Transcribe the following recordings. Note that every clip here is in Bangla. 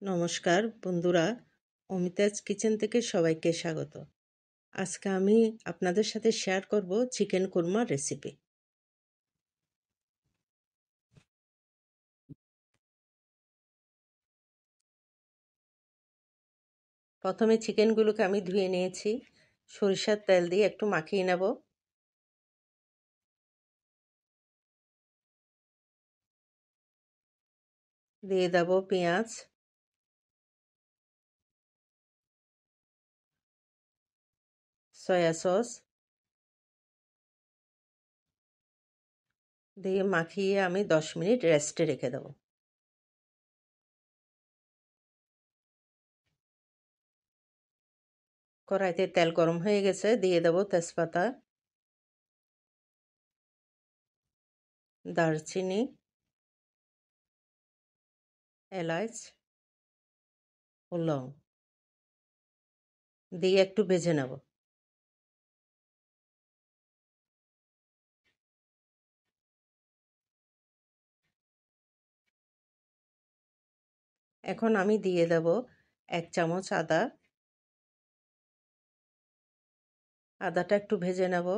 নমস্কার বন্ধুরা, অমিতাজ কিচেন থেকে সবাইকে স্বাগত। আজকে আমি আপনাদের সাথে শেয়ার করব চিকেন কুরমার রেসিপি। প্রথমে চিকেনগুলোকে আমি ধুয়ে নিয়েছি, সরিষার তেল দিয়ে একটু মাখিয়ে নেব। দিয়ে দেব পেঁয়াজ, সয়া সস দিয়ে মাখিয়ে আমি 10 মিনিট রেস্টে রেখে দেব। কড়াইতে তেল গরম হয়ে গেছে, দিয়ে দেব তেজপাতা, দারচিনি, এলাচ ও লং দিয়ে একটু ভেজে নেব। এখন আমি দিয়ে দেব 1 চামচ আদা। আদাটা একটু ভেজে নেব।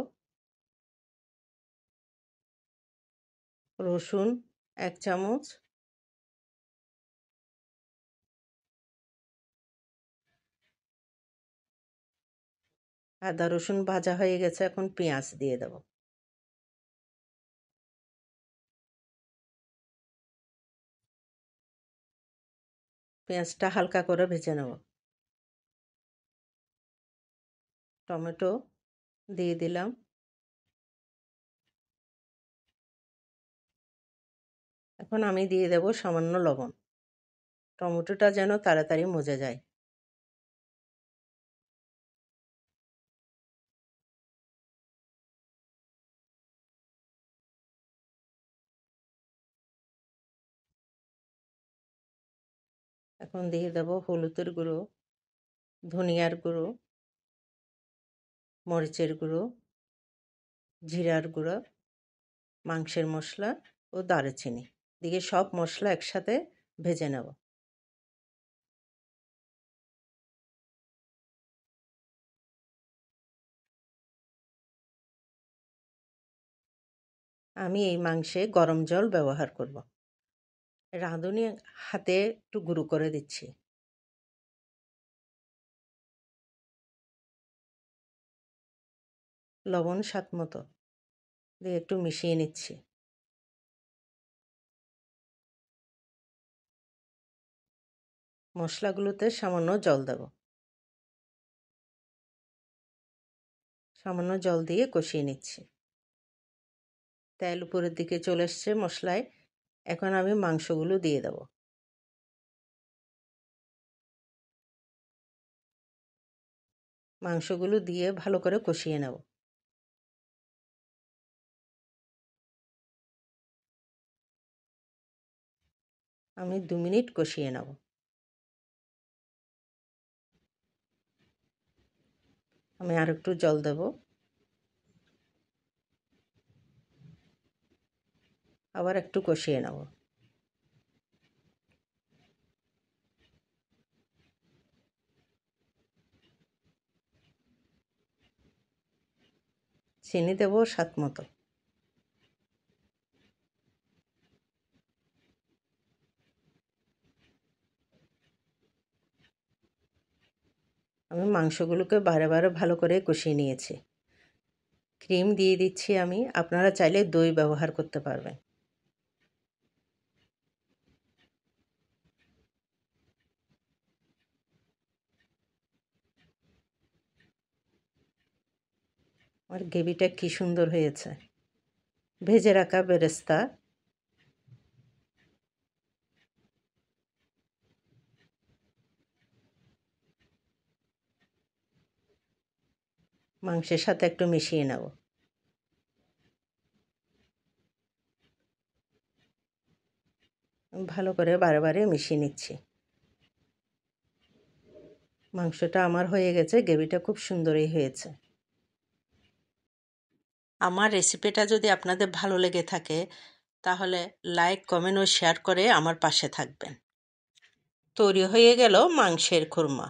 রসুন 1 চামচ, আদা রসুন ভাজা হয়ে গেছে, এখন পেঁয়াজ দিয়ে দেব। পেঁয়াজটা হালকা করে ভেজে নেব। টমেটো দিয়ে দিলাম। এখন আমি দিয়ে দেব সামান্য লবণ, টমেটোটা যেন তাড়াতাড়ি মজে যায়। এখন দিয়ে দেব হলুদের গুঁড়ো, ধনিয়ার গুঁড়ো, মরিচের গুঁড়ো, জিরার গুঁড়ো, মাংসের মশলা ও দারুচিনি দিয়ে সব মশলা একসাথে ভেজে নেব। আমি এই মাংসে গরম জল ব্যবহার করব। রাঁধুনি হাতে একটু গুঁড়ো করে দিচ্ছি। লবণ স্বাদ মতো দিয়ে একটু মিশিয়ে নিচ্ছি। মশলাগুলোতে সামান্য জল দেব। সামান্য জল দিয়ে কষিয়ে নিচ্ছি। তেল উপরের দিকে চলে এসছে মশলায়। এখন আমি মাংসগুলো দিয়ে দেব। মাংসগুলো দিয়ে ভালো করে কষিয়ে নেব। আমি 2 মিনিট কষিয়ে নেব। আমি আর একটু জল দেব। আবার একটু কষিয়ে নেব। চিনি দেব স্বাদ মতো। আমি মাংসগুলোকে বারে বারে ভালো করে কষিয়ে নিয়েছি। ক্রিম দিয়ে দিচ্ছি আমি, আপনারা চাইলে দই ব্যবহার করতে পারবেন। আমার গ্রেভিটা কি সুন্দর হয়েছে। ভেজে রাখা বেরেস্তা মাংসের সাথে একটু মিশিয়ে নেব। ভালো করে বারে বারে মিশিয়ে নিচ্ছি। মাংসটা আমার হয়ে গেছে, গ্রেভিটা খুব সুন্দরই হয়েছে। আমার রেসিপিটা যদি আপনাদের ভালো লেগে থাকে তাহলে লাইক, কমেন্ট ও শেয়ার করে আমার পাশে থাকবেন। তৈরি হয়ে গেল মাংসের খুরমা।